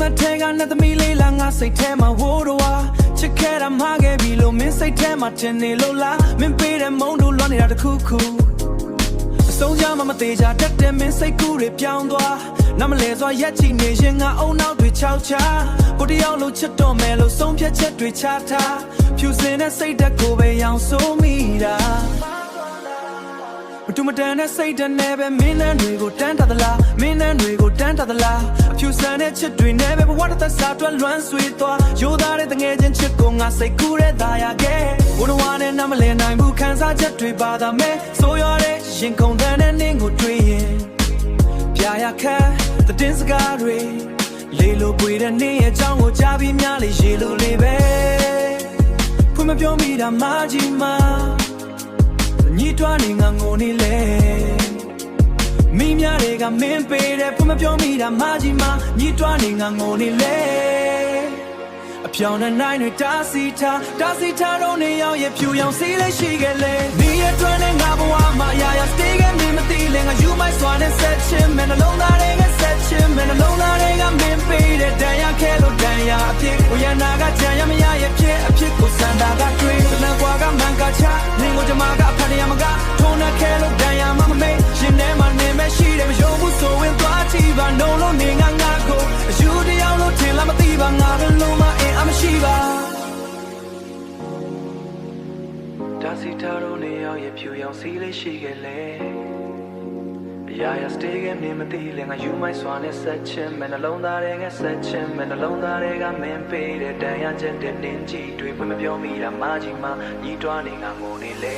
မထဲကနဲ့သမီးလေးလားငါစိတ်ထဲမှာဝိုးတော့ချစ်ခဲ့တာမှားခဲ့ပြီလို့မင်းစိတ်ထဲမှာထင်နေလို့လားမင်းပေးတဲ့မုန်းတို့လွန်နေတာတခုခုအဆုံးကြမှာမသေးကြတတ်တယ်မင်းစိတ်ကူးတွေပြောင်းသွားနမလဲစွာရက်ချီနေရင်ငါအုံနောက်တွေချောက်ချကိုတယောက်လို့ချစ်တော့မယ်လို့ဆုံးဖြတ်ချက်တွေချထားဖြူစင်တဲ့စိတ်တက်ကိုပဲရောင်ဆိုးမိတာမတူမတန်တဲ့စိတ်တက်နဲ့ပဲမင်းနှံတွေကိုတန်းတသလားမင်းနှံတွေကိုတန်းတသလားအဖြူစံတဲ့ချစ်တွေနဲ့ပဲဘဝတစ်သက်စာတွဲလွမ်းဆွေးသွားရိုးသားတဲ့တငယ်ချင်းချစ်ကိုငါစိတ်ကူးတဲ့သားရခဲ့ဘုံတော်နဲ့နားမလည်နိုင်ဘူးခံစားချက်တွေပါတာမဲ့ဆိုရတဲ့ရင်ခုန်တဲ့နင်းကိုတွေ့ရင်ပြာရခက်တဲ့တင်းစကားတွေလေလိုပွေတဲ့နေ့ရဲ့အကြောင်းကိုကြားပြီးများလေရေလိုလေးပဲဖွင့်မပြောမိတာမကြီးမညီတွားနေငါငိုနေလေမိများတွေကမင်းပေးတယ်ဖွင့်မပြောမိတာမကြီးမညီတွားနေငါငိုနေလေအပြောင်းတဲ့နိုင်တွေတားစီထားတော့နေရောက်ရဲ့ဖြူရောင်စီးလေးရှိခဲ့လေမိရဲ့တွင်နဲ့ငါဘဝမှာအရာရာ stay ခဲ့မသိလဲငါယူမိုက်စွာနဲ့ဆက်ချင်မယ်နှလုံးသားတွေကဆက်ချင်မယ်နှလုံးသားတွေကမင်းပေးတဲ့တန်ရခဲလို့တန်ရအဖြစ်ကိုရနာကကြံရမရရဲ့ဖြစ်အဖြစ်ကိုစံတာကတွေ့လန်ကွာကမန်ကချနင်းကိုကြမှာကအဖတ်ရမကထုံးနဲ့ခဲလို့တန်ရမမမေးရှင်ထဲမှာနေမဲ့ရှိတယ်မယုံဘူးဆိုရင်သွားကြည့်ပါနှုံလို့နေငါကိုအယူတရားလို့ထင်လားမသိပါငါဘယ်လိုမှအင်အမရှိပါဒါစီထားတော့နေရောက်ရဲ့ဖြူရောင်စီးလေးရှိခဲ့လေအရာရာ stay ခဲ့မသိလဲငါယူမိုက်စွာနဲ့ဆက်ချင်မယ်နှလုံးသားတွေကဆက်ချင်မယ်နှလုံးသားတွေကမင်းပေးတဲ့တန်ရချက်တဲ့နင်းကြီးတွေဖွင့်မပြောမိတာမကြီးမညီတွားနေငါငိုနေလေ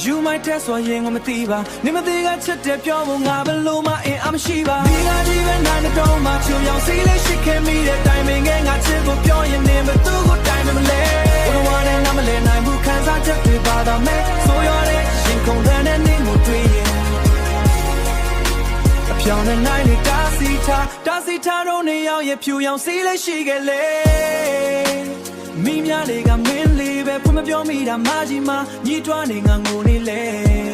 You might test ဆိုရင်ငါမသိပါနေမသိကချစ်တယ်ပြောဖို့ငါဘယ်လိုမှအင်အမရှိပါဒီကကြီးပဲနိုင်တော့မှချူရောင်စီးလေးရှိခဲ့မိတဲ့တိုင်ပင်ငယ်ငါချစ်ကိုပြောရင်နေမသူ့ကိုတိုင်မလဲဘယ်လိုနဲ့နားမလဲနိုင်ဘူးခံစားချက်တွေပါတော့မဲ့ဆိုရတဲ့ရင်ခုန်တဲ့နေကိုတွေ့ရင်အပြောင်းတဲ့နိုင်လေးတားစီထားတော့နေရောက်ရဲ့ဖြူရောင်စီးလေးရှိခဲ့လေမိများတွေကမင်းလေးပဲဖွင့်မပြောမိတာမကြီးမညီတွားနေငါငိုနေလေ